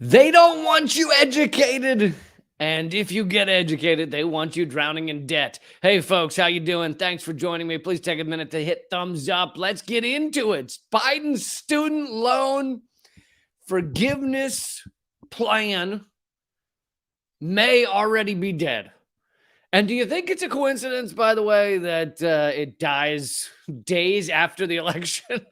They don't want you educated. And if you get educated, they want you drowning in debt. Hey, folks, how you doing? Thanks for joining me. Please take a minute to hit thumbs up. Let's get into it. Biden's student loan forgiveness plan may already be dead. And do you think it's a coincidence, by the way, that it dies days after the election?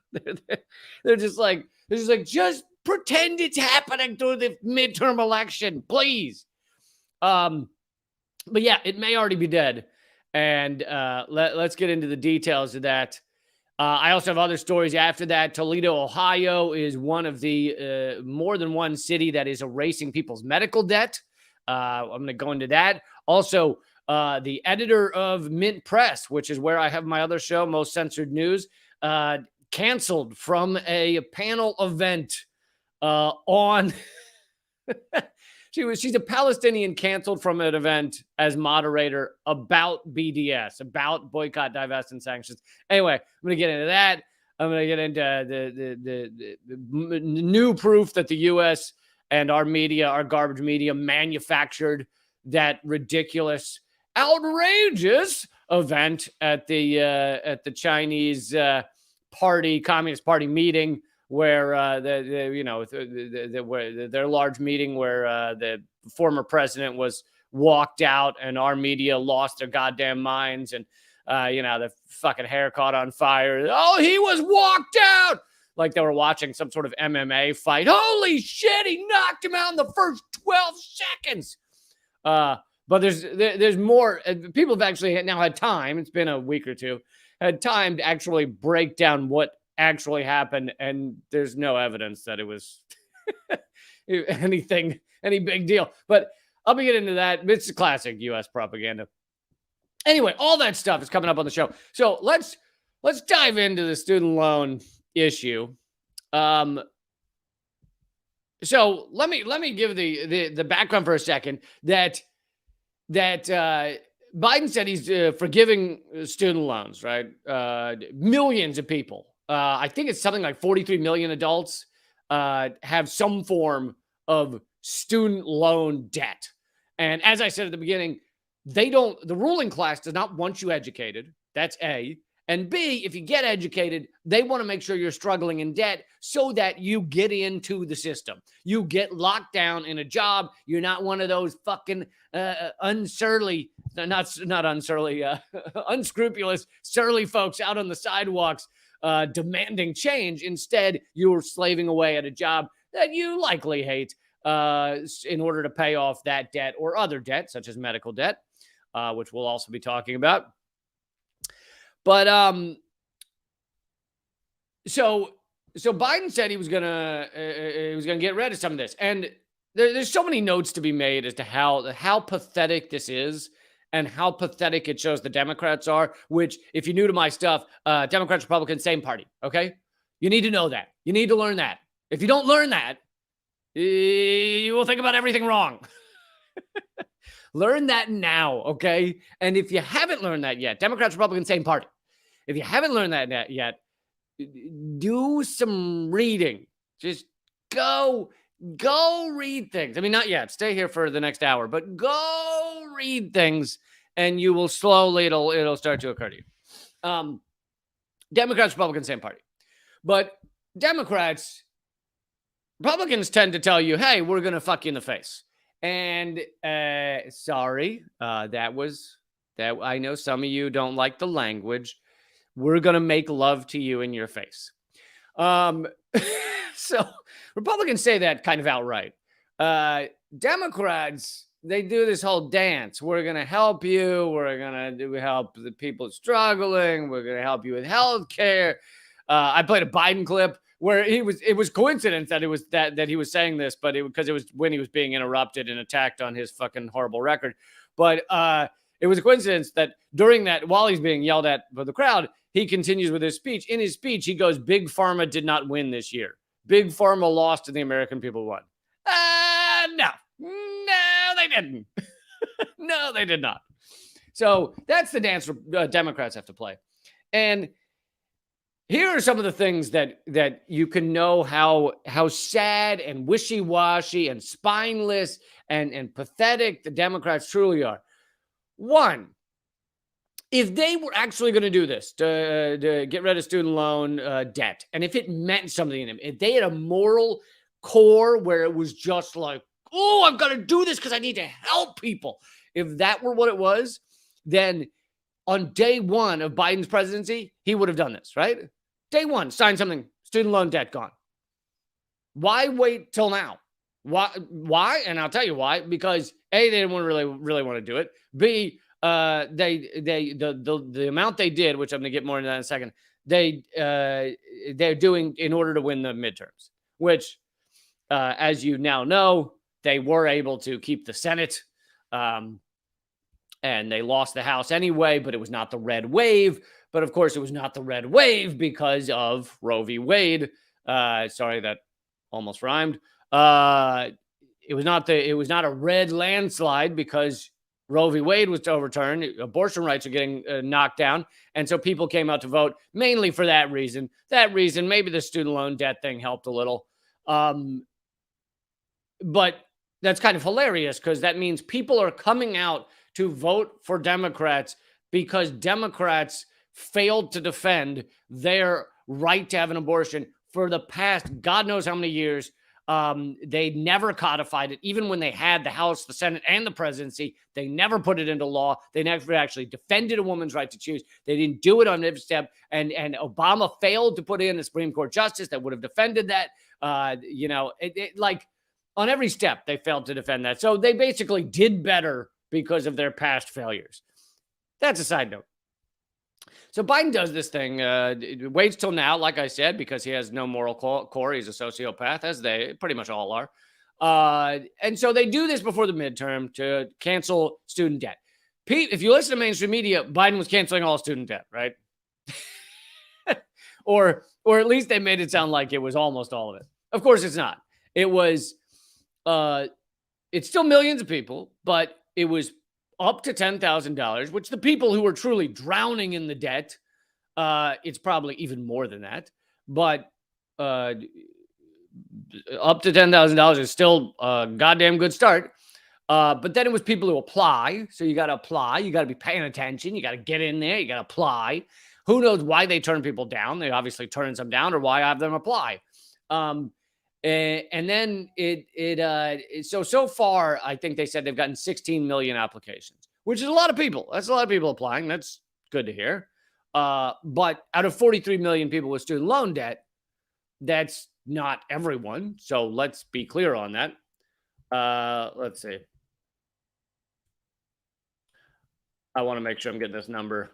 they're just like, just pretend it's happening through the midterm election, please. But yeah, it may already be dead. And let's get into the details of that. I also have other stories after that. Toledo, Ohio is one of the more than one city that is erasing people's medical debt. I'm going to go into that. Also, the editor of Mint Press, which is where I have my other show, Most Censored News, canceled from a panel event on... She's a Palestinian canceled from an event as moderator about BDS, about boycott, divest, and sanctions. Anyway, I'm going to get into that. I'm going to get into the new proof that the U.S. and our media, our garbage media, manufactured that ridiculous, outrageous event at the Chinese party, Communist Party meeting, where their large meeting where the former president was walked out and our media lost their goddamn minds, and the fucking hair caught on fire. Oh, he was walked out like they were watching some sort of MMA fight. Holy shit, he knocked him out in the first 12 seconds. But there's more. People have actually now had time. It's been a week or two. Had time to actually break down what actually happened, and there's no evidence that it was any big deal. But I'll be getting into that. It's classic U.S. propaganda. Anyway, all that stuff is coming up on the show. So let's dive into the student loan issue. So let me give the background for a second. That Biden said he's forgiving student loans, right? Millions of people. I think it's something like 43 million adults have some form of student loan debt. And as I said at the beginning, the ruling class does not want you educated. That's A. And B, if you get educated, they want to make sure you're struggling in debt so that you get into the system. You get locked down in a job. You're not one of those fucking unscrupulous, surly folks out on the sidewalks demanding change. Instead, you're slaving away at a job that you likely hate in order to pay off that debt or other debt, such as medical debt, which we'll also be talking about. But so Biden said he was gonna get rid of some of this, and there's so many notes to be made as to how pathetic this is, and how pathetic it shows the Democrats are. Which, if you're new to my stuff, Democrats, Republicans, same party. Okay, you need to know that. You need to learn that. If you don't learn that, you will think about everything wrong. Learn that now, okay? And if you haven't learned that yet, Democrats, Republicans, same party. If you haven't learned that yet, do some reading. Just go read things. I mean, not yet. Stay here for the next hour, but go read things, and you will slowly, it'll start to occur to you. Democrats, Republicans, same party. But Republicans tend to tell you, hey, we're going to fuck you in the face. And sorry, that I know some of you don't like the language. We're going to make love to you in your face. So Republicans say that kind of outright. Democrats, they do this whole dance. We're going to help you. We're going to help the people struggling. We're going to help you with health care. I played a Biden clip where it was coincidence that he was saying this, but because it was when he was being interrupted and attacked on his fucking horrible record. But it was a coincidence that during that, while he's being yelled at by the crowd, he continues with his speech. In his speech, he goes, Big Pharma did not win this year. Big Pharma lost and the American people won. No, they didn't. No, they did not. So that's the dance Democrats have to play. And here are some of the things that you can know how sad and wishy-washy and spineless and pathetic the Democrats truly are. One, if they were actually going to do this to get rid of student loan debt, and if it meant something to them, if they had a moral core where it was just like, oh, I've got to do this because I need to help people. If that were what it was, then on day one of Biden's presidency, he would have done this, right? Day one, sign something, student loan debt gone. Why wait till now? Why? And I'll tell you why. Because A, they didn't really want to do it. B, the amount they did, which I'm going to get more into that in a second, they're doing in order to win the midterms, which, as you now know, they were able to keep the Senate. And they lost the House anyway, but it was not the red wave. But of course, it was not the red wave because of Roe v. Wade. Sorry, that almost rhymed. It was not a red landslide because Roe v. Wade was overturned. Abortion rights are getting knocked down. And so people came out to vote mainly for that reason. Maybe the student loan debt thing helped a little. But that's kind of hilarious because that means people are coming out to vote for Democrats because Democrats failed to defend their right to have an abortion for the past God knows how many years. They never codified it. Even when they had the House, the Senate, and the presidency, they never put it into law. They never actually defended a woman's right to choose. They didn't do it on every step. And Obama failed to put in a Supreme Court justice that would have defended that. Like on every step, they failed to defend that. So they basically did better because of their past failures. That's a side note. So Biden does this thing, waits till now, like I said, because he has no moral core. He's a sociopath, as they pretty much all are. And so they do this before the midterm to cancel student debt. Pete, if you listen to mainstream media, Biden was canceling all student debt, right? or at least they made it sound like it was almost all of it. Of course, it's not. It was, it's still millions of people, but it was up to $10,000, which the people who were truly drowning in the debt, it's probably even more than that. But up to $10,000 is still a goddamn good start. But then it was people who apply. So you got to apply. You got to be paying attention. You got to get in there. You got to apply. Who knows why they turn people down? They obviously turn some down, or why have them apply. And then so far, I think they said they've gotten 16 million applications, which is a lot of people. That's a lot of people applying. That's good to hear. But out of 43 million people with student loan debt, that's not everyone. So let's be clear on that. Let's see. I want to make sure I'm getting this number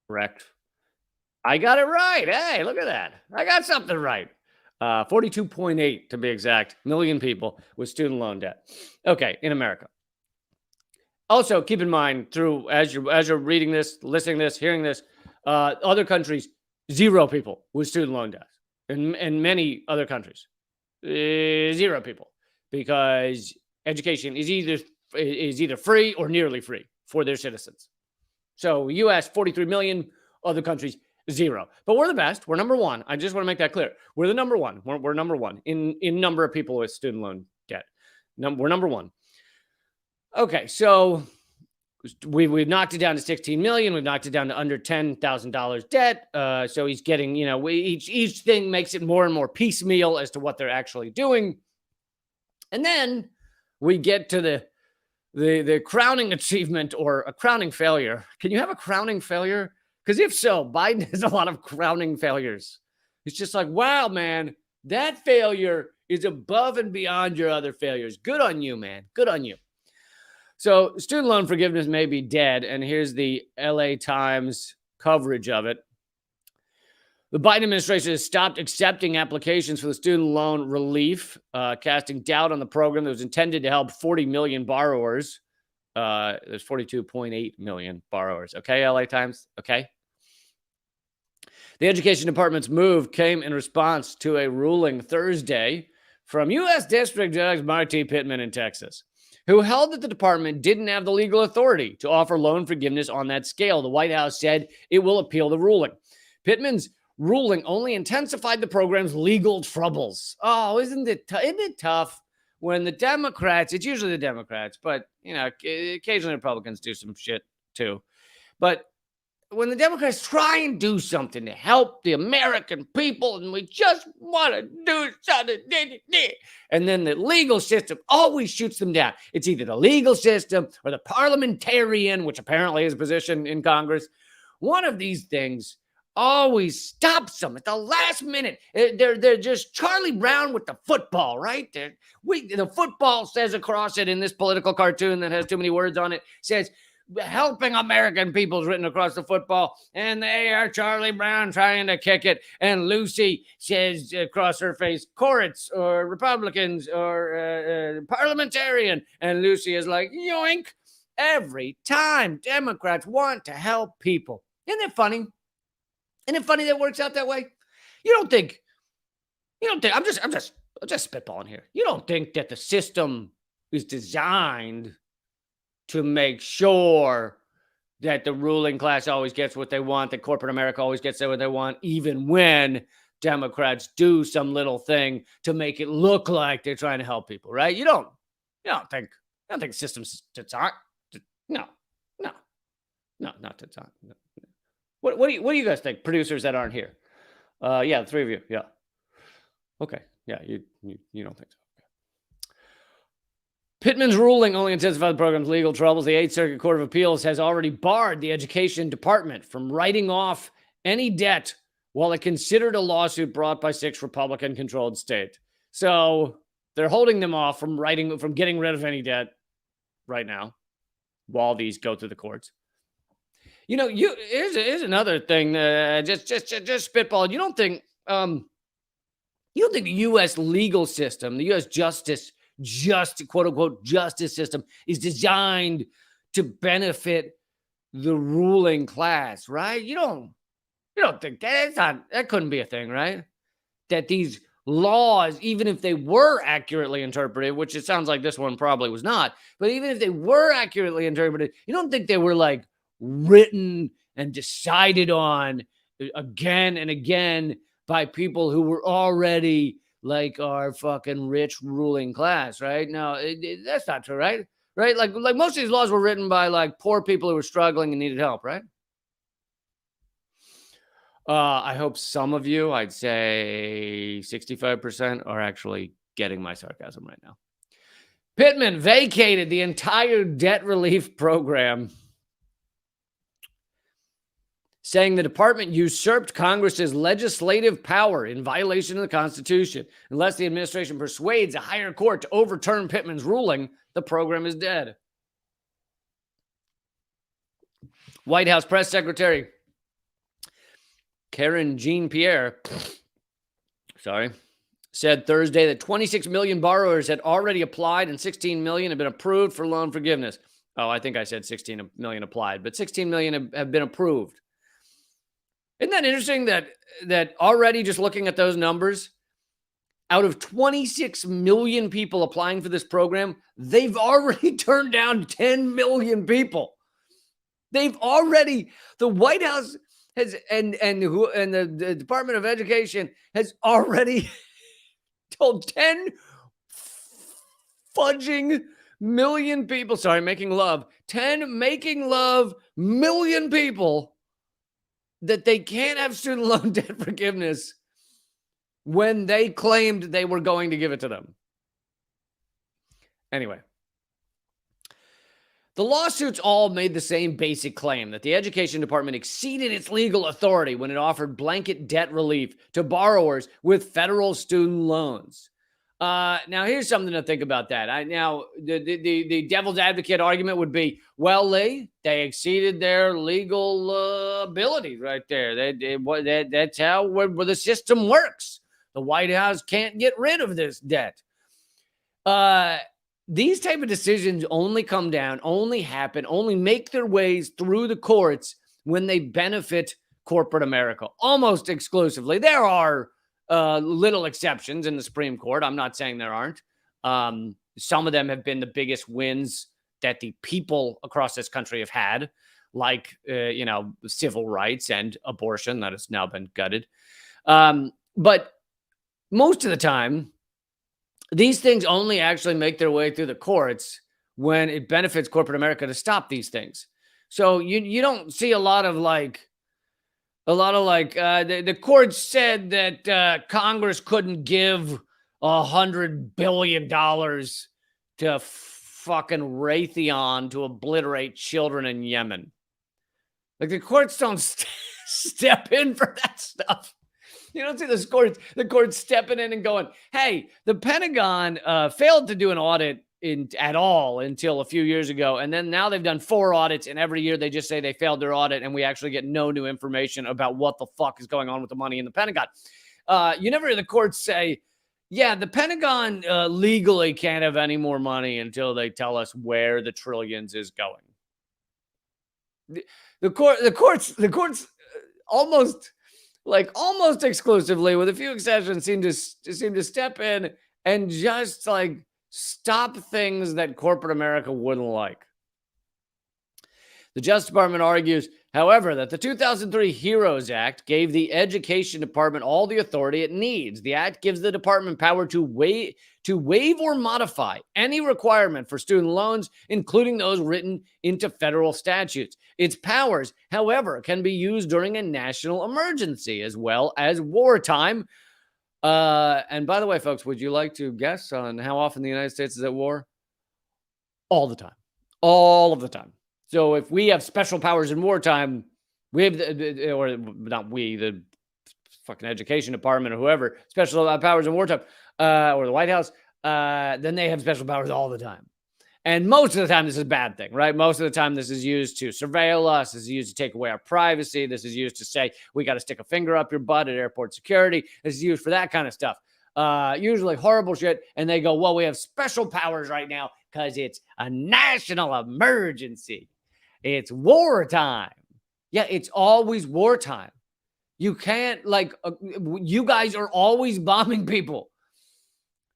correct. I got it right. Hey, look at that. I got something right. 42.8 to be exact million people with student loan debt. Okay, in America. Also, keep in mind, as you're reading this, listening to this, hearing this, other countries, 0 people with student loan debt. In many other countries, 0 people, because education is either free or nearly free for their citizens. So U.S. 43 million, other countries 0. But we're the best. We're number one. I just want to make that clear. We're the number one. We're number one in number of people with student loan debt. We're number one. Okay, so we've knocked it down to 16 million. We've knocked it down to under $10,000 debt. So he's getting, each thing makes it more and more piecemeal as to what they're actually doing. And then we get to the crowning achievement, or a crowning failure. Can you have a crowning failure? Because if so, Biden has a lot of crowning failures. It's just like, wow, man, that failure is above and beyond your other failures. Good on you, man. Good on you. So student loan forgiveness may be dead. And here's the LA Times coverage of it. The Biden administration has stopped accepting applications for the student loan relief, casting doubt on the program that was intended to help 40 million borrowers. There's 42.8 million borrowers. Okay, LA Times. Okay. The Education Department's move came in response to a ruling Thursday from U.S. District Judge Marty Pittman in Texas, who held that the department didn't have the legal authority to offer loan forgiveness on that scale. The White House said it will appeal the ruling. Pittman's ruling only intensified the program's legal troubles. Oh, isn't it tough when the Democrats, it's usually the Democrats, but, occasionally Republicans do some shit too. But when the Democrats try and do something to help the American people and we just want to do something, and then the legal system always shoots them down. It's either the legal system or the parliamentarian, which apparently is a position in Congress. One of these things always stops them at the last minute. They're just Charlie Brown with the football, right? The football says across it in this political cartoon that has too many words on it, says, helping American people's written across the football, and they are Charlie Brown trying to kick it. And Lucy says across her face, courts or Republicans or parliamentarian. And Lucy is like, yoink. Every time Democrats want to help people. Isn't it funny? Isn't it funny that it works out that way? You don't think, I'm just spitballing here. You don't think that the system is designed to make sure that the ruling class always gets what they want, that corporate America always gets what they want, even when Democrats do some little thing to make it look like they're trying to help people, right? You don't think the system's designed. No, not designed. No. What do you guys think, producers that aren't here? Yeah, the three of you. Yeah. Okay. Yeah, you don't think so. Pittman's ruling only intensified the program's legal troubles. The Eighth Circuit Court of Appeals has already barred the Education Department from writing off any debt while it considered a lawsuit brought by 6 Republican-controlled states. So they're holding them off from getting rid of any debt right now while these go through the courts. Here's another thing. Just spitball. You don't think the U.S. legal system, the U.S. quote unquote justice system, is designed to benefit the ruling class, right? You don't think that couldn't be a thing, right? That these laws, even if they were accurately interpreted, which it sounds like this one probably was not, but even if they were accurately interpreted, you don't think they were like written and decided on again and again by people who were already like our fucking rich ruling class, right? No, that's not true, right? Right? Like most of these laws were written by like poor people who were struggling and needed help, right? I hope some of you, I'd say 65%, are actually getting my sarcasm right now. Pittman vacated the entire debt relief program, saying the department usurped Congress's legislative power in violation of the Constitution. Unless the administration persuades a higher court to overturn Pittman's ruling, the program is dead. White House Press Secretary Karine Jean-Pierre said Thursday that 26 million borrowers had already applied and 16 million had been approved for loan forgiveness. Oh, I think I said 16 million applied, but 16 million have been approved. Isn't that interesting that already just looking at those numbers, out of 26 million people applying for this program, they've already turned down 10 million people. The White House has and the Department of Education has already told 10 fudging million people, 10 making love million people that they can't have student loan debt forgiveness when they claimed they were going to give it to them. Anyway, the lawsuits all made the same basic claim that the Education Department exceeded its legal authority when it offered blanket debt relief to borrowers with federal student loans. Now, here's something to think about that. The devil's advocate argument would be, well, they exceeded their legal abilities right there. That's how the system works. The White House can't get rid of this debt. These type of decisions only come down, only happen, only make their ways through the courts when they benefit corporate America, almost exclusively. There are little exceptions in the Supreme Court. I'm not saying there aren't. Some of them have been the biggest wins that the people across this country have had. like, civil rights and abortion that has now been gutted. But most of the time, these things only actually make their way through the courts when it benefits corporate America to stop these things. So you don't see a lot of the court said that Congress couldn't give $100 billion to fucking Raytheon to obliterate children in Yemen. Like, the courts don't step in for that stuff. You don't see the courts stepping in and going, hey, the Pentagon failed to do an audit at all until a few years ago. And then now they've done 4 audits, and every year they just say they failed their audit, and we actually get no new information about what the fuck is going on with the money in the Pentagon. You never hear the courts say, yeah, the Pentagon legally can't have any more money until they tell us where the trillions is going. The courts almost exclusively, with a few exceptions, seem to step in and just like stop things that corporate America wouldn't like. The Justice Department argues, however, that the 2003 HEROES Act gave the Education Department all the authority it needs. The act gives the department power to waive or modify any requirement for student loans, including those written into federal statutes. Its powers, however, can be used during a national emergency as well as wartime. And by the way, folks, would you like to guess on how often the United States is at war? All the time. All of the time. So if we have special powers in wartime, we have, the fucking Education Department or whoever, special powers in wartime, or the White House, then they have special powers all the time. And most of the time, this is a bad thing, right? Most of the time, this is used to surveil us. This is used to take away our privacy. This is used to say, we got to stick a finger up your butt at airport security. This is used for that kind of stuff. Usually horrible shit. And they go, well, we have special powers right now because it's a national emergency. It's wartime. Yeah, it's always wartime. You can't, you guys are always bombing people.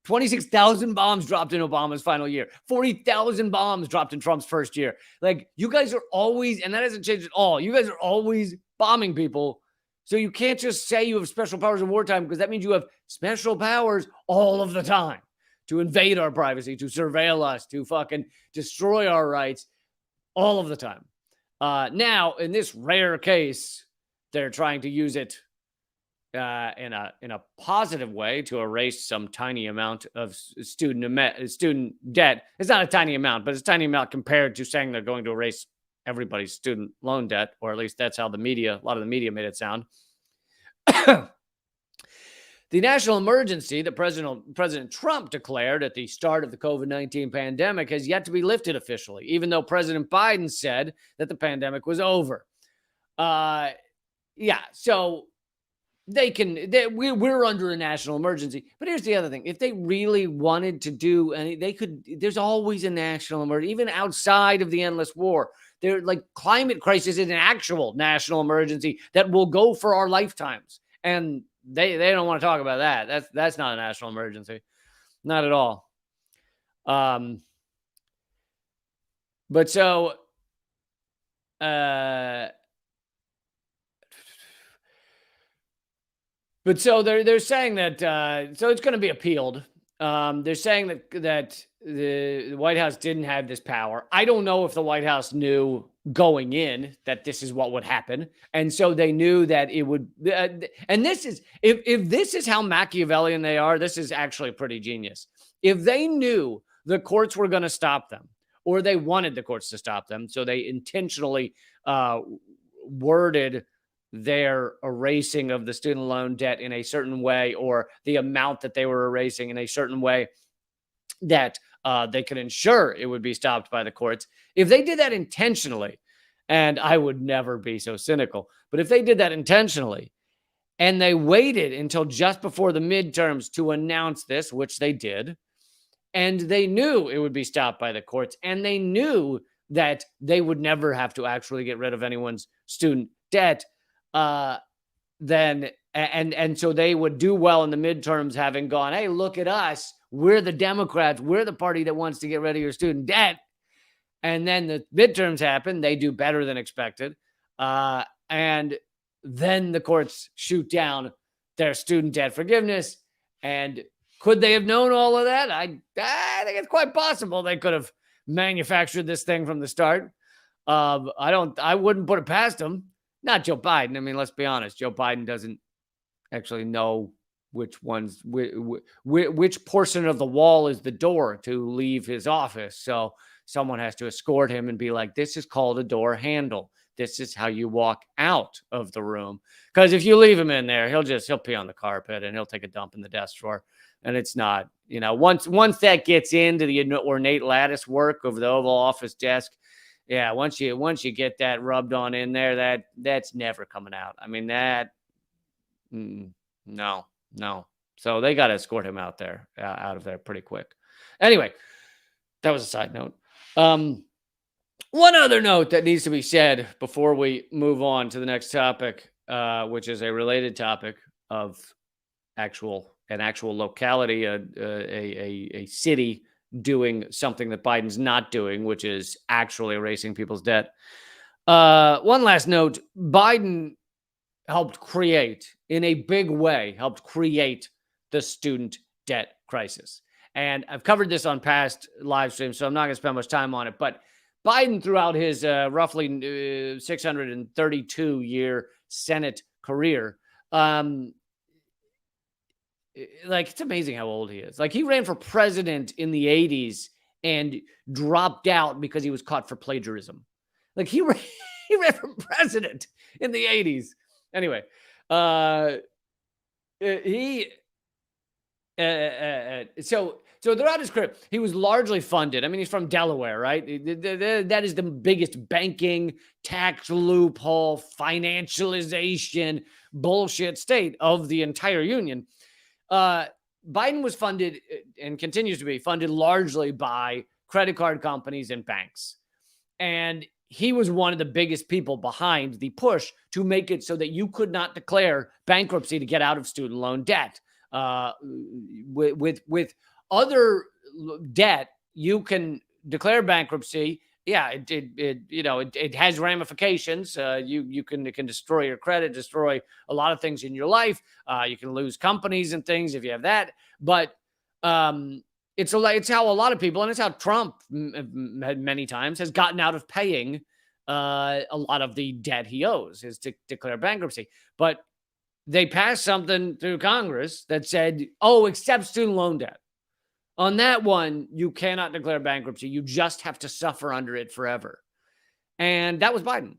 26,000 bombs dropped in Obama's final year. 40,000 bombs dropped in Trump's first year. Like, you guys are always, and that hasn't changed at all. You guys are always bombing people. So you can't just say you have special powers in wartime, because that means you have special powers all of the time to invade our privacy, to surveil us, to fucking destroy our rights all of the time. Now, in this rare case, they're trying to use it in a positive way to erase some tiny amount of student debt. It's not a tiny amount, but it's a tiny amount compared to saying they're going to erase everybody's student loan debt, or at least that's how a lot of the media made it sound. The national emergency that President Trump declared at the start of the COVID-19 pandemic has yet to be lifted officially, even though President Biden said that the pandemic was over. So we're under a national emergency. But here's the other thing. If they really wanted to do, and they could, there's always a national emergency, even outside of the endless war. They're like, climate crisis is an actual national emergency that will go for our lifetimes. And they don't want to talk about that. That's not a national emergency. Not at all. But so they're saying that so it's going to be appealed. They're saying that the White House didn't have this power. I don't know if the White House knew going in that this is what would happen, and so they knew that it would. And this is if this is how Machiavellian they are, this is actually pretty genius. If they knew the courts were going to stop them, or they wanted the courts to stop them, so they intentionally worded their erasing of the student loan debt in a certain way, or the amount that they were erasing in a certain way that they could ensure it would be stopped by the courts. If they did that intentionally, and I would never be so cynical, but if they did that intentionally and they waited until just before the midterms to announce this, which they did, and they knew it would be stopped by the courts, and they knew that they would never have to actually get rid of anyone's student debt, then so they would do well in the midterms, having gone, hey, look at us. We're the Democrats. We're the party that wants to get rid of your student debt. And then the midterms happen. They do better than expected. And then the courts shoot down their student debt forgiveness. And could they have known all of that? I think it's quite possible they could have manufactured this thing from the start. I wouldn't put it past them. Not Joe Biden. I mean, let's be honest. Joe Biden doesn't actually know which portion of the wall is the door to leave his office. So someone has to escort him and be like, this is called a door handle. This is how you walk out of the room. Because if you leave him in there, he'll pee on the carpet and he'll take a dump in the desk drawer. And it's not, once that gets into the ornate lattice work of the Oval Office desk, yeah, once you get that rubbed on in there, that's never coming out. I mean, no. So they got to escort him out of there pretty quick. Anyway, that was a side note. One other note that needs to be said before we move on to the next topic, which is a related topic of actual locality, a city doing something that Biden's not doing, which is actually erasing people's debt. One last note, Biden helped create the student debt crisis. And I've covered this on past live streams, so I'm not going to spend much time on it. But Biden, throughout his roughly 632-year Senate career, it's amazing how old he is. Like, he ran for president in the 80s and dropped out because he was caught for plagiarism. Like, he ran for president in the 80s. Anyway, so throughout his career, he was largely funded. I mean, he's from Delaware, right? That is the biggest banking, tax loophole, financialization, bullshit state of the entire union. Biden was funded and continues to be funded largely by credit card companies and banks. And he was one of the biggest people behind the push to make it so that you could not declare bankruptcy to get out of student loan debt. With other debt, you can declare bankruptcy. Yeah, it has ramifications. It can destroy your credit, destroy a lot of things in your life. You can lose companies and things if you have that. But it's how a lot of people, and it's how Trump many times has gotten out of paying a lot of the debt he owes, is to declare bankruptcy. But they passed something through Congress that said, except student loan debt. On that one, you cannot declare bankruptcy. You just have to suffer under it forever. And that was Biden.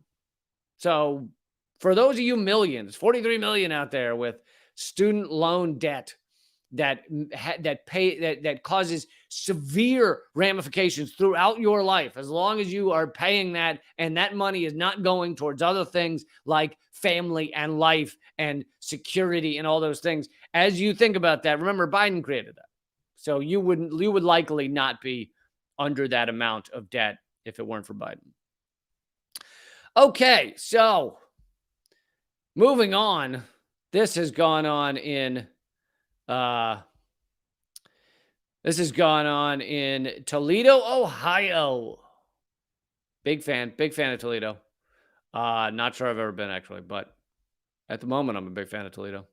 So for those of you millions, 43 million out there with student loan debt that causes severe ramifications throughout your life, as long as you are paying that and that money is not going towards other things like family and life and security and all those things. As you think about that, remember, Biden created that. So you would likely not be under that amount of debt if it weren't for Biden. Okay, so moving on. This has gone on in Toledo, Ohio. Big fan of Toledo. Not sure I've ever been, actually, but at the moment I'm a big fan of Toledo.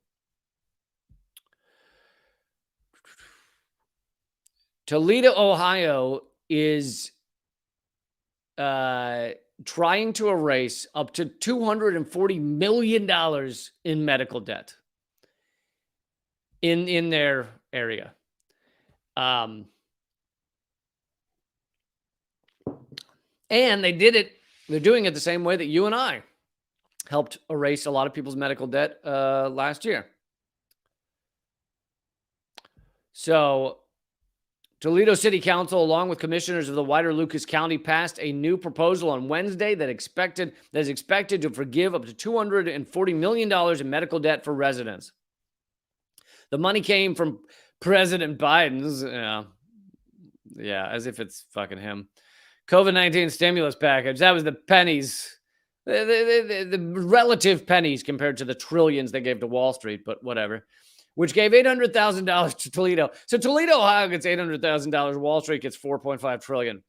Toledo, Ohio is trying to erase up to $240 million in medical debt in their area. And they did it. They're doing it the same way that you and I helped erase a lot of people's medical debt last year. So Toledo City Council, along with commissioners of the wider Lucas County, passed a new proposal on Wednesday that is expected to forgive up to $240 million in medical debt for residents. The money came from President Biden's, as if it's fucking him, COVID-19 stimulus package. That was the pennies, the relative pennies compared to the trillions they gave to Wall Street, but whatever. Which gave $800,000 to Toledo. So Toledo, Ohio gets $800,000. Wall Street gets $4.5 trillion.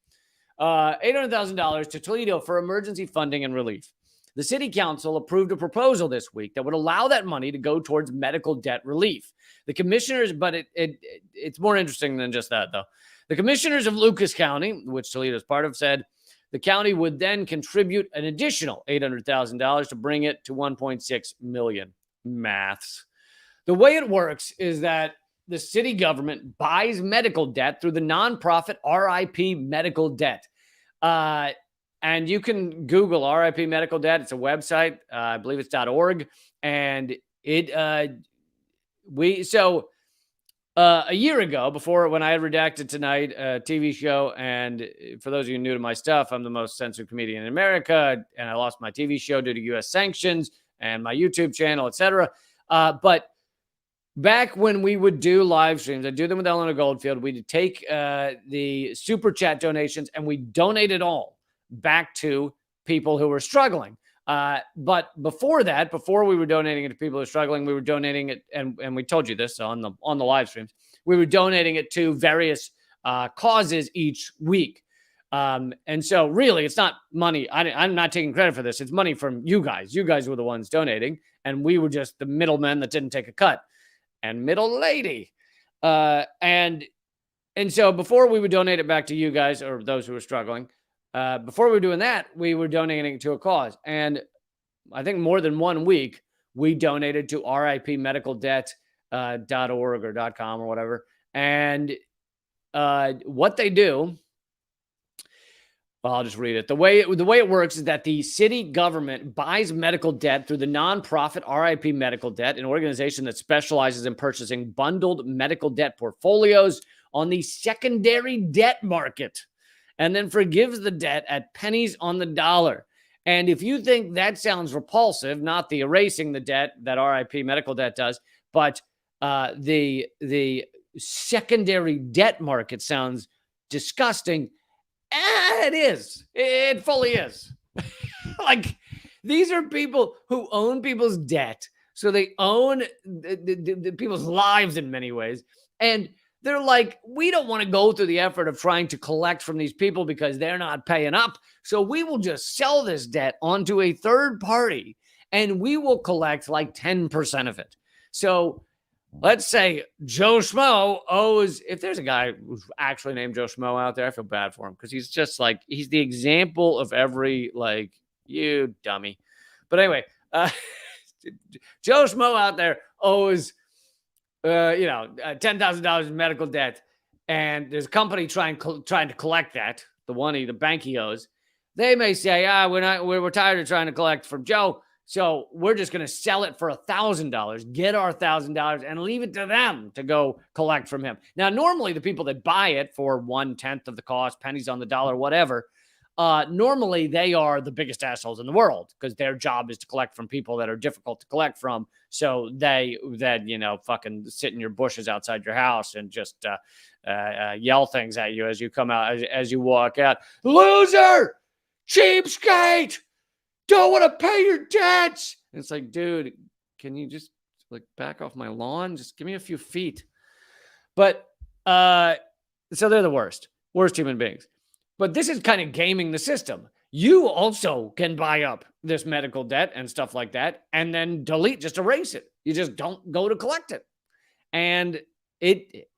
$800,000 to Toledo for emergency funding and relief. The city council approved a proposal this week that would allow that money to go towards medical debt relief. The commissioners, but it's more interesting than just that, though. The commissioners of Lucas County, which Toledo is part of, said the county would then contribute an additional $800,000 to bring it to $1.6 million. Maths. The way it works is that the city government buys medical debt through the nonprofit RIP Medical Debt. And you can Google RIP Medical Debt. It's a website. I believe it's .org. And a year ago, before when I had Redacted Tonight, a TV show, and for those of you new to my stuff, I'm the most censored comedian in America, and I lost my TV show due to U.S. sanctions and my YouTube channel, etc. But back when we would do live streams, I'd do them with Eleanor Goldfield. We'd take the super chat donations and we donate it all back to people who were struggling. But before that, before we were donating it to people who are struggling, we were donating it, and we told you this on the live streams, we were donating it to various causes each week. And so really, it's not money. I'm not taking credit for this. It's money from you guys. You guys were the ones donating, and we were just the middlemen that didn't take a cut. And middle lady. And so before we would donate it back to you guys or those who were struggling, before we were doing that, we were donating it to a cause. And I think more than 1 week, we donated to ripmedicaldebt.org or .com or whatever. And what they do, well, I'll just read it. The way it works is that the city government buys medical debt through the nonprofit RIP Medical Debt, an organization that specializes in purchasing bundled medical debt portfolios on the secondary debt market, and then forgives the debt at pennies on the dollar. And if you think that sounds repulsive, not the erasing the debt that RIP Medical Debt does, but the secondary debt market sounds disgusting. It is. It fully is. Like, these are people who own people's debt. So they own the people's lives in many ways. And they're like, we don't want to go through the effort of trying to collect from these people because they're not paying up. So we will just sell this debt onto a third party and we will collect like 10% of it. So let's say Joe Schmo owes, if there's a guy who's actually named Joe Schmo out there, I feel bad for him because he's just like, he's the example of every, like, you dummy. But anyway, Joe Schmo out there owes, $10,000 in medical debt. And there's a company trying to collect that, the bank he owes. They may say, we're tired of trying to collect from Joe. So we're just going to sell it for $1,000, get our $1,000 and leave it to them to go collect from him. Now, normally the people that buy it for 1/10 of the cost, pennies on the dollar, whatever, normally they are the biggest assholes in the world because their job is to collect from people that are difficult to collect from. So they then, fucking sit in your bushes outside your house and just yell things at you as you come out, as you walk out. Loser! Cheapskate! Don't want to pay your debts. And it's like, dude, can you just like back off my lawn? Just give me a few feet. But so they're the worst human beings. But this is kind of gaming the system. You also can buy up this medical debt and stuff like that and then just erase it. You just don't go to collect it. And it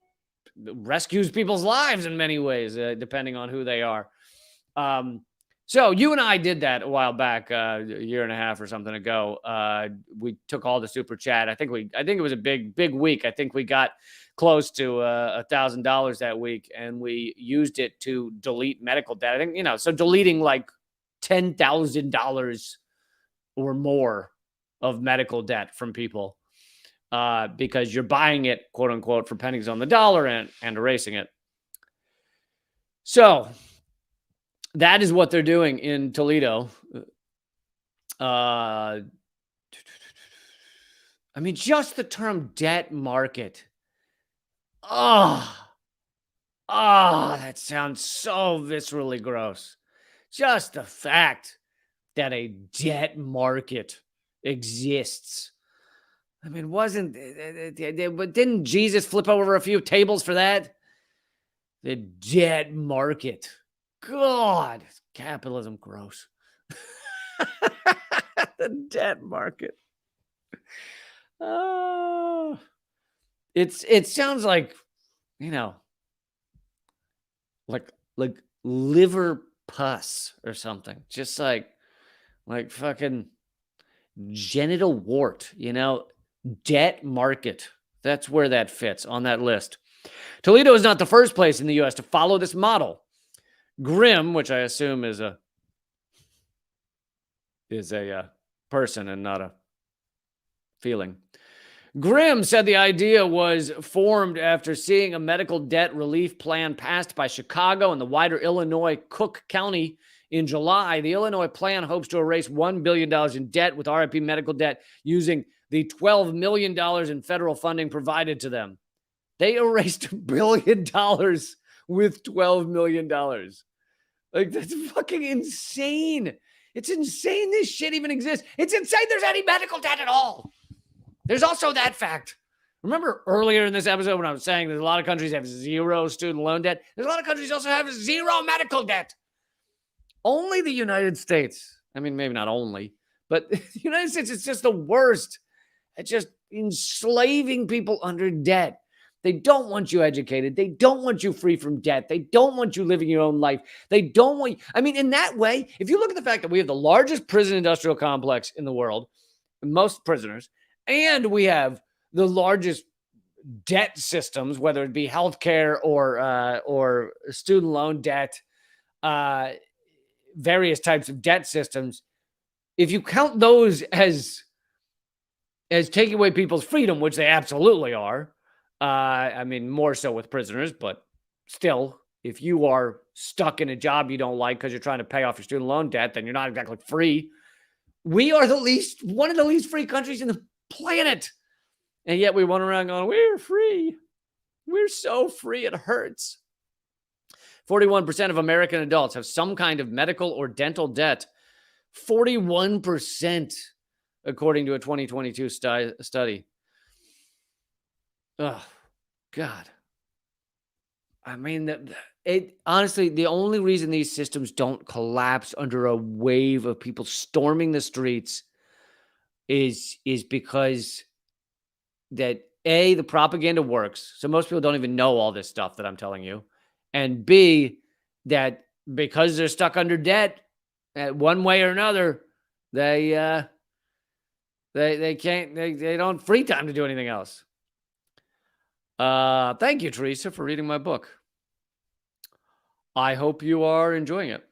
rescues people's lives in many ways, depending on who they are. So you and I did that a while back, a year and a half or something ago. We took all the super chat. I think it was a big week. I think we got close to $1,000 that week, and we used it to delete medical debt. I think, so deleting like $10,000 or more of medical debt from people because you're buying it, quote unquote, for pennies on the dollar and erasing it. So that is what they're doing in Toledo. I mean, just the term debt market. That sounds so viscerally gross. Just the fact that a debt market exists. I mean, but didn't Jesus flip over a few tables for that? The debt market. God, is capitalism gross. The debt market. Oh, it sounds like, you know, like liver pus or something. Just like fucking genital wart, debt market. That's where that fits on that list. Toledo is not the first place in the US to follow this model. Grim, which I assume is a person and not a feeling. Grimm said the idea was formed after seeing a medical debt relief plan passed by Chicago and the wider Illinois Cook County in July. The Illinois plan hopes to erase $1 billion in debt with RIP medical debt using the $12 million in federal funding provided to them. They erased $1 billion with $12 million. Like, that's fucking insane. It's insane this shit even exists. It's insane there's any medical debt at all. There's also that fact. Remember earlier in this episode when I was saying that a lot of countries have zero student loan debt? There's a lot of countries also have zero medical debt. Only the United States. I mean, maybe not only, but the United States is just the worst at just enslaving people under debt. They don't want you educated. They don't want you free from debt. They don't want you living your own life. They don't want you. I mean, in that way, if you look at the fact that we have the largest prison industrial complex in the world, most prisoners, and we have the largest debt systems, whether it be healthcare or student loan debt, various types of debt systems. If you count those as taking away people's freedom, which they absolutely are, I mean, more so with prisoners, but still, if you are stuck in a job you don't like because you're trying to pay off your student loan debt, then you're not exactly free. We are one of the least free countries in the planet. And yet we run around going, we're free. We're so free, it hurts. 41% of American adults have some kind of medical or dental debt. 41%, according to a 2022 study. Oh, God. I mean, honestly, the only reason these systems don't collapse under a wave of people storming the streets is because that A, the propaganda works. So most people don't even know all this stuff that I'm telling you. And B, that because they're stuck under debt, one way or another, they don't free time to do anything else. Thank you, Teresa, for reading my book. I hope you are enjoying it.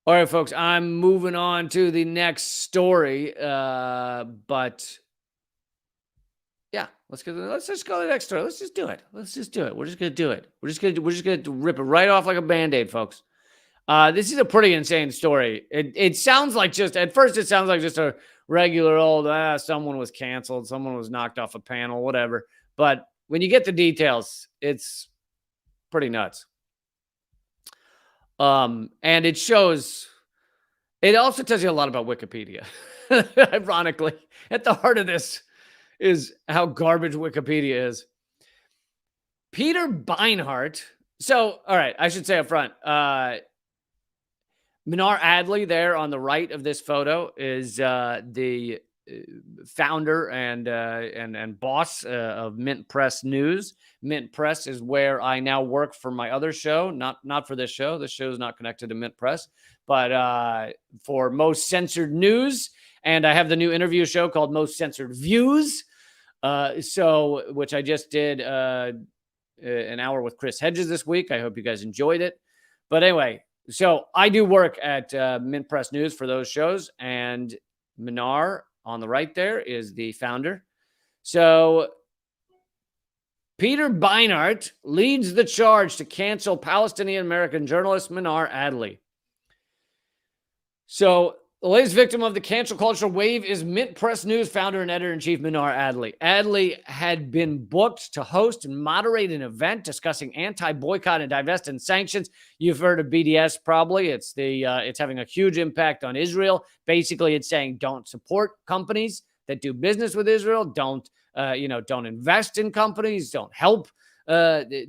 All right, folks, I'm moving on to the next story. But yeah, let's just go to the next story. Let's just do it. We're just gonna do it. We're just gonna rip it right off like a Band-Aid, folks. This is a pretty insane story. It sounds like at first it sounds like just a regular old, someone was canceled, someone was knocked off a panel, whatever. But when you get the details, it's pretty nuts. And it also tells you a lot about Wikipedia. Ironically, at the heart of this is how garbage Wikipedia is. Peter Beinart. So, all right, I should say up front, Minar Adley there on the right of this photo is the founder and boss of Mint Press News. Mint Press is where I now work for my other show, not for this show. This show is not connected to Mint Press, but for Most Censored News. And I have the new interview show called Most Censored Views, which I just did an hour with Chris Hedges this week. I hope you guys enjoyed it. But anyway, so I do work at Mint Press News for those shows, and Minar on the right there is the founder. So Peter Beinart leads the charge to cancel Palestinian-American journalist Minar Adley. So the latest victim of the cancel culture wave is Mint Press News founder and editor-in-chief Minar Adley. Adley had been booked to host and moderate an event discussing anti-boycott and divest and sanctions. You've heard of BDS probably. It's having a huge impact on Israel. Basically, it's saying don't support companies that do business with Israel. Don't invest in companies. Don't help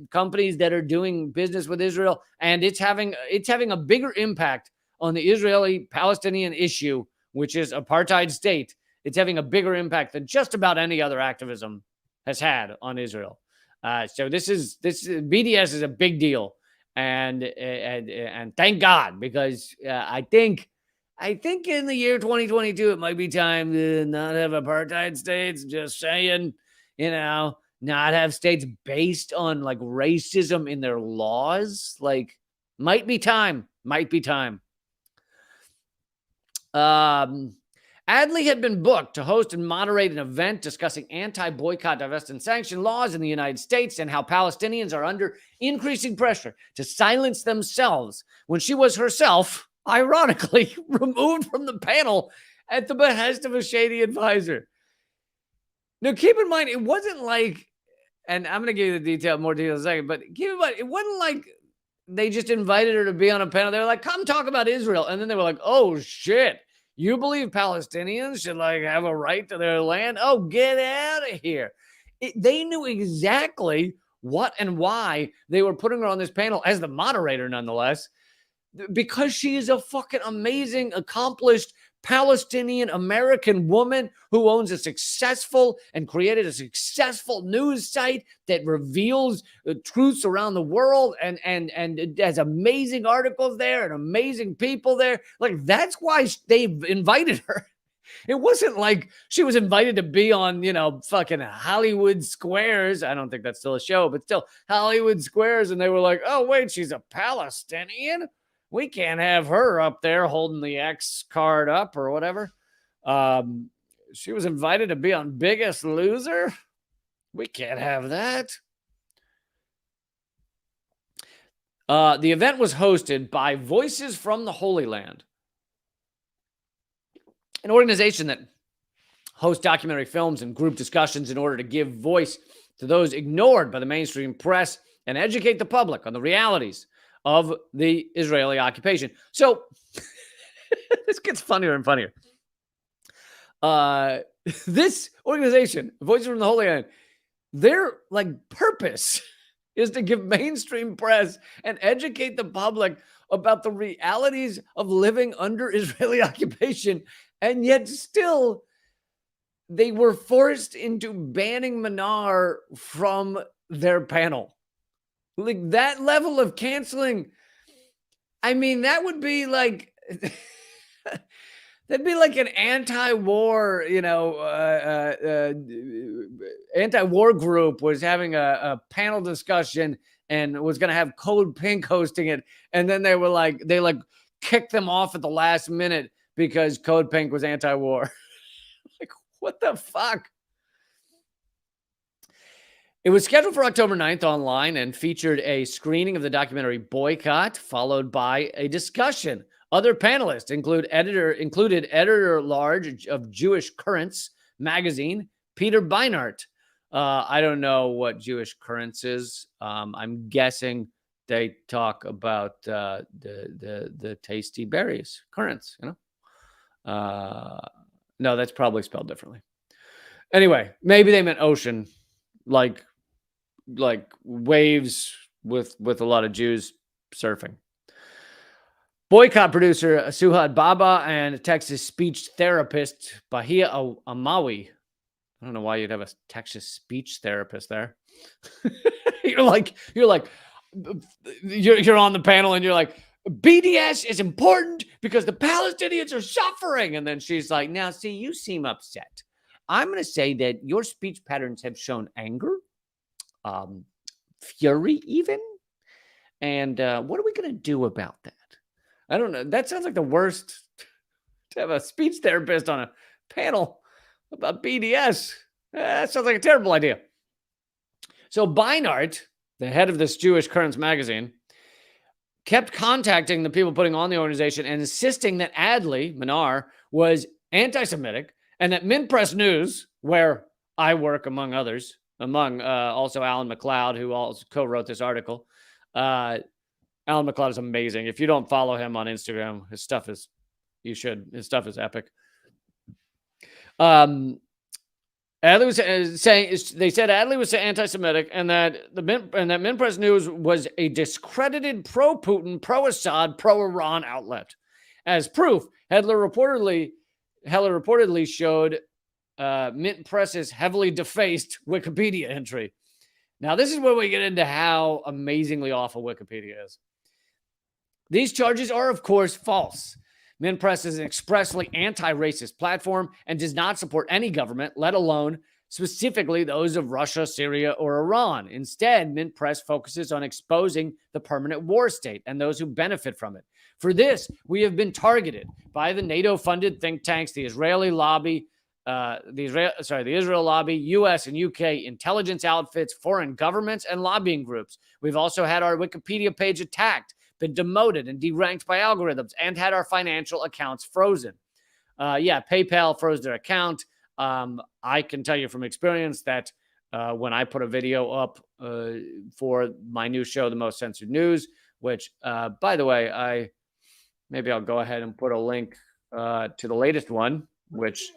companies that are doing business with Israel, and it's having a bigger impact on the Israeli-Palestinian issue, which is apartheid state. It's having a bigger impact than just about any other activism has had on Israel. So this BDS is a big deal, and thank God, because I think in the year 2022 it might be time to not have apartheid states. Just saying, not have states based on like racism in their laws. Like, might be time. Adley had been booked to host and moderate an event discussing anti-boycott, divest, and sanction laws in the United States and how Palestinians are under increasing pressure to silence themselves, when she was herself, ironically, removed from the panel at the behest of a shady advisor. Now, keep in mind, it wasn't like, and I'm going to give you more details in a second, but keep in mind, it wasn't like they just invited her to be on a panel. They were like, come talk about Israel. And then they were like, oh, shit. You believe Palestinians should like have a right to their land? Oh, get out of here. They knew exactly what and why they were putting her on this panel as the moderator, nonetheless, because she is a fucking amazing, accomplished Palestinian American woman who owns a successful and created a successful news site that reveals truths around the world, and it has amazing articles there and amazing people there. Like, that's why they invited her. It wasn't like she was invited to be on, fucking Hollywood Squares. I don't think that's still a show, but still Hollywood Squares. And they were like, oh, wait, she's a Palestinian? We can't have her up there holding the X card up or whatever. She was invited to be on Biggest Loser. We can't have that. The event was hosted by Voices from the Holy Land, an organization that hosts documentary films and group discussions in order to give voice to those ignored by the mainstream press and educate the public on the realities of the Israeli occupation. So this gets funnier and funnier. This organization, Voices from the Holy Land, their like purpose is to give mainstream press and educate the public about the realities of living under Israeli occupation. And yet still, they were forced into banning Manar from their panel. Like, that level of canceling, I mean, that would be like, that'd be like an anti-war, anti-war group was having a panel discussion and was going to have Code Pink hosting it. And then they kicked them off at the last minute because Code Pink was anti-war. Like, what the fuck? It was scheduled for October 9th online and featured a screening of the documentary Boycott, followed by a discussion. Other panelists included editor-at-large of Jewish Currents magazine, Peter Beinart. I don't know what Jewish Currents is. I'm guessing they talk about the tasty berries, currants, No, that's probably spelled differently. Anyway, maybe they meant ocean, like waves with a lot of Jews surfing. Boycott producer Suhad Baba and Texas speech therapist Bahia Amawi. I don't know why you'd have a Texas speech therapist there. You're on the panel and you're like, BDS is important because the Palestinians are suffering. And then she's like, now, see, you seem upset. I'm going to say that your speech patterns have shown anger, fury even. And what are we going to do about that? I don't know. That sounds like the worst, to have a speech therapist on a panel about BDS. That sounds like a terrible idea. So Beinart, the head of this Jewish Currents magazine, kept contacting the people putting on the organization and insisting that Adley, Manar, was anti-Semitic, and that Minpress News, where I work among others, also Alan McLeod, who also co-wrote this article. Alan McLeod is amazing. If you don't follow him on Instagram, you should. His stuff is epic. Adley was saying, they said Adley was anti-Semitic, and that Minpress News was a discredited pro-Putin, pro-Assad, pro-Iran outlet. As proof, Heller reportedly showed Minpress's heavily defaced Wikipedia entry. Now, this is where we get into how amazingly awful Wikipedia is. These charges are, of course, false. Minpress is an expressly anti-racist platform and does not support any government, let alone specifically those of Russia, Syria, or Iran. Instead, Minpress focuses on exposing the permanent war state and those who benefit from it. For this, we have been targeted by the NATO-funded think tanks, the Israeli lobby, the Israel lobby, U.S. and U.K. intelligence outfits, foreign governments, and lobbying groups. We've also had our Wikipedia page attacked, been demoted and deranked by algorithms, and had our financial accounts frozen. PayPal froze their account. I can tell you from experience that when I put a video up for my new show, The Most Censored News, which, by the way, maybe I'll go ahead and put a link to the latest one, which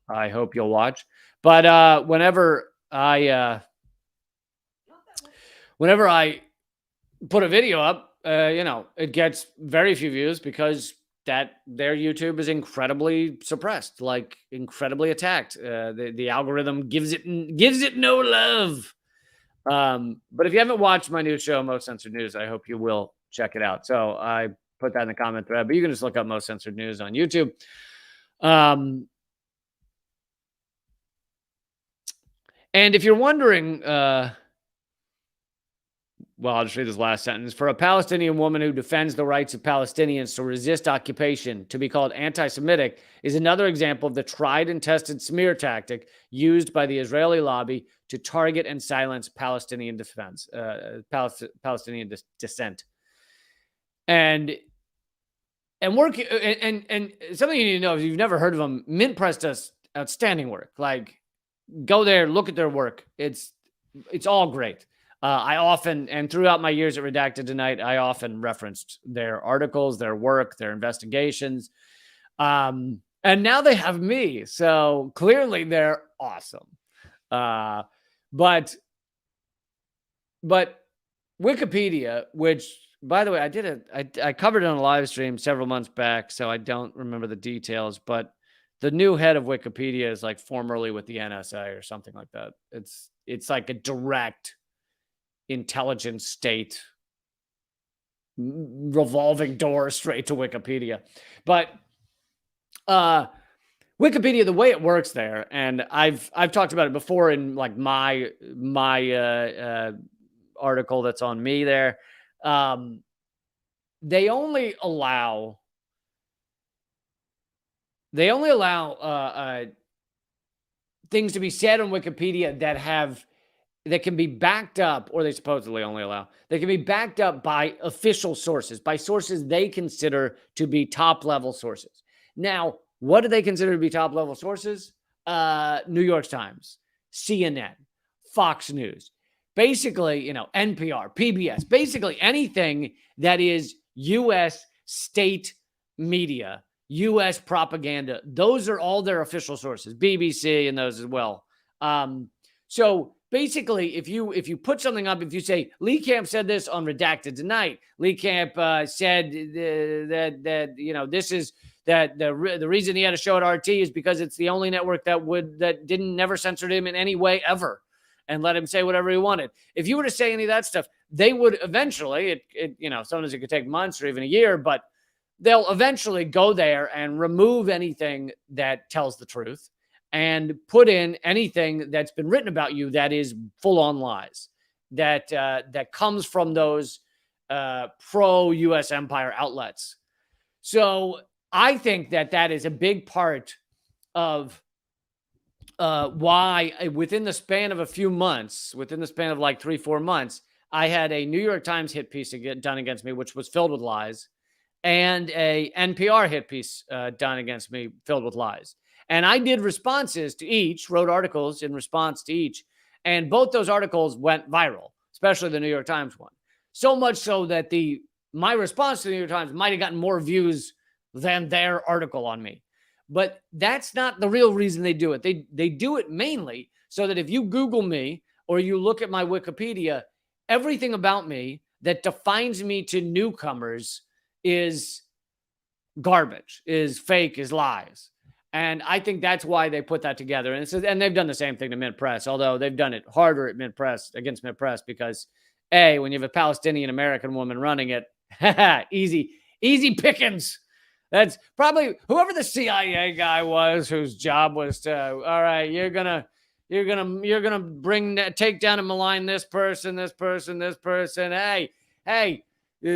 I hope you'll watch. But whenever I put a video up, it gets very few views because that their YouTube is incredibly suppressed, like incredibly attacked. The algorithm gives it no love. But if you haven't watched my new show, Most Censored News, I hope you will check it out. So I put that in the comment thread, but you can just look up Most Censored News on YouTube. And if you're wondering, I'll just read this last sentence. For a Palestinian woman who defends the rights of Palestinians to resist occupation, to be called anti-Semitic is another example of the tried and tested smear tactic used by the Israeli lobby to target and silence Palestinian Palestinian dissent. And something you need to know, if you've never heard of them, Minpress does outstanding work. Like, go there, look at their work. It's all great. I often, and throughout my years at Redacted Tonight, I often referenced their articles, their work, their investigations. And now they have me. So clearly they're awesome. But Wikipedia, which, by the way, I covered it on a live stream several months back, so I don't remember the details, but the new head of Wikipedia is like formerly with the NSA or something like that. It's like a direct intelligence state revolving door straight to Wikipedia. But Wikipedia, the way it works there, and I've talked about it before in like my article that's on me there. They only allow things to be said on Wikipedia that can be backed up, or they supposedly only allow, they can be backed up by official sources, by sources they consider to be top-level sources. Now, what do they consider to be top-level sources? New York Times, CNN, Fox News, basically, NPR, PBS, basically anything that is U.S. state media, U.S. propaganda. Those are all their official sources, BBC and those as well. So basically, if you put something up, if you say Lee Camp said this on Redacted Tonight, Lee Camp said that this is that the reason he had a show at RT is because it's the only network that didn't never censored him in any way ever and let him say whatever he wanted. If you were to say any of that stuff, they would eventually, sometimes it could take months or even a year, but they'll eventually go there and remove anything that tells the truth and put in anything that's been written about you that is full-on lies, that comes from those pro-U.S. empire outlets. So I think that is a big part of why within the span of a few months, within the span of like 3-4 months, I had a New York Times hit piece done against me, which was filled with lies, and a NPR hit piece done against me filled with lies. And I did responses to each, wrote articles in response to each. And both those articles went viral, especially the New York Times one. So much so that my response to the New York Times might have gotten more views than their article on me. But that's not the real reason they do it. They do it mainly so that if you Google me or you look at my Wikipedia, everything about me that defines me to newcomers is garbage, is fake, is lies. And I think that's why they put that together. And they've done the same thing to Mint Press, although they've done it harder at Mint Press against Mint Press because, A, when you have a Palestinian American woman running it, easy pickings. That's probably whoever the CIA guy was whose job was to, all right, you're gonna take down and malign this person. Hey,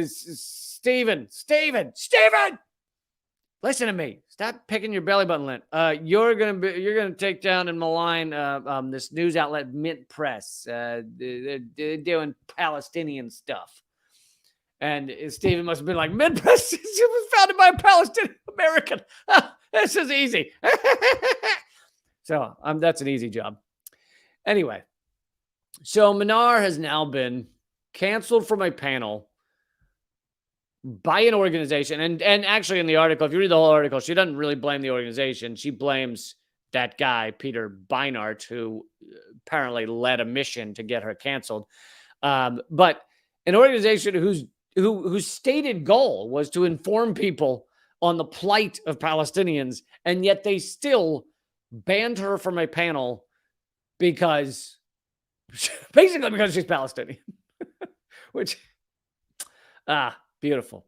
Steven. Listen to me. Stop picking your belly button lint. You're gonna take down and malign this news outlet Mint Press. They're doing Palestinian stuff. And Steven must have been like, Mint Press was founded by a Palestinian American. This is easy. So that's an easy job. Anyway, so Manar has now been canceled from a panel by an organization. And actually in the article, if you read the whole article, she doesn't really blame the organization. She blames that guy, Peter Beinart, who apparently led a mission to get her canceled. But an organization whose stated goal was to inform people on the plight of Palestinians, and yet they still banned her from a panel because she's Palestinian, which, beautiful.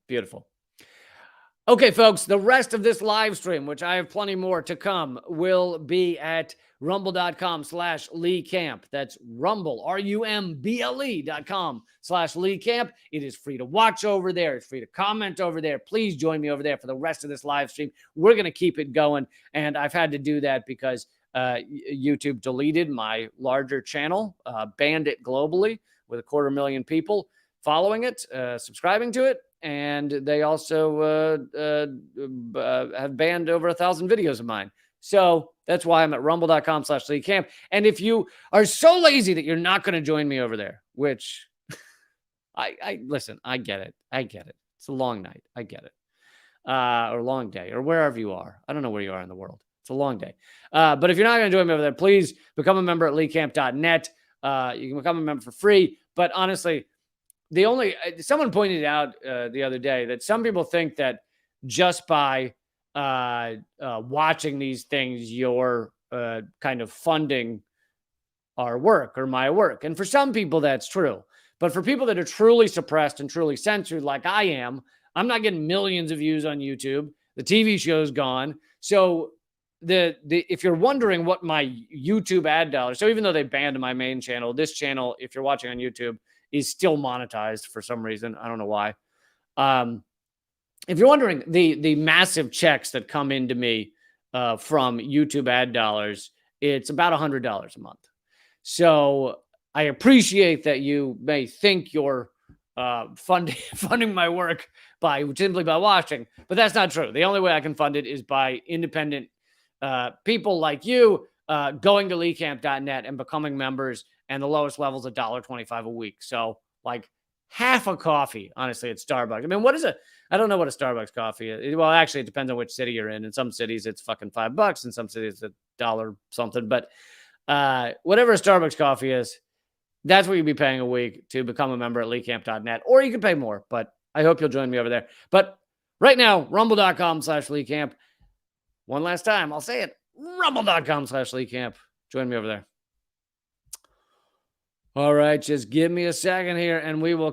Okay, folks, the rest of this live stream, which I have plenty more to come, will be at rumble.com/Lee Camp. That's Rumble, RUMBLE.com/Lee Camp. It is free to watch over there. It's free to comment over there. Please join me over there for the rest of this live stream. We're going to keep it going. And I've had to do that because YouTube deleted my larger channel, banned it globally with 250,000 people following it, subscribing to it. And they also have banned over 1,000 videos of mine. So that's why I'm at rumble.com/Lee Camp. And if you are so lazy that you're not going to join me over there, which I listen, I get it. It's a long night. I get it. Or long day, or wherever you are. I don't know where you are in the world. It's a long day. But if you're not going to join me over there, please become a member at leecamp.net. You can become a member for free. But honestly, someone pointed out the other day that some people think that just by watching these things, you're kind of funding our work or my work. And for some people, that's true. But for people that are truly suppressed and truly censored, like I am, I'm not getting millions of views on YouTube. The TV show's gone. So if you're wondering what my YouTube ad dollars, so even though they banned my main channel, this channel, if you're watching on YouTube, is still monetized for some reason. I don't know why. If you're wondering, the massive checks that come into me from YouTube ad dollars, it's about $100 a month. So I appreciate that you may think you're funding my work simply by watching, but that's not true. The only way I can fund it is by independent people like you going to leecamp.net and becoming members. And the lowest level is $1.25 a week. So like half a coffee, honestly, at Starbucks. I mean, I don't know what a Starbucks coffee is. Well, actually, it depends on which city you're in. In some cities, it's fucking $5. In some cities, it's $1 something. But whatever a Starbucks coffee is, that's what you'd be paying a week to become a member at leecamp.net. Or you can pay more, but I hope you'll join me over there. But right now, rumble.com/Lee Camp. One last time, I'll say it. Rumble.com/Lee Camp. Join me over there. All right, just give me a second here and we will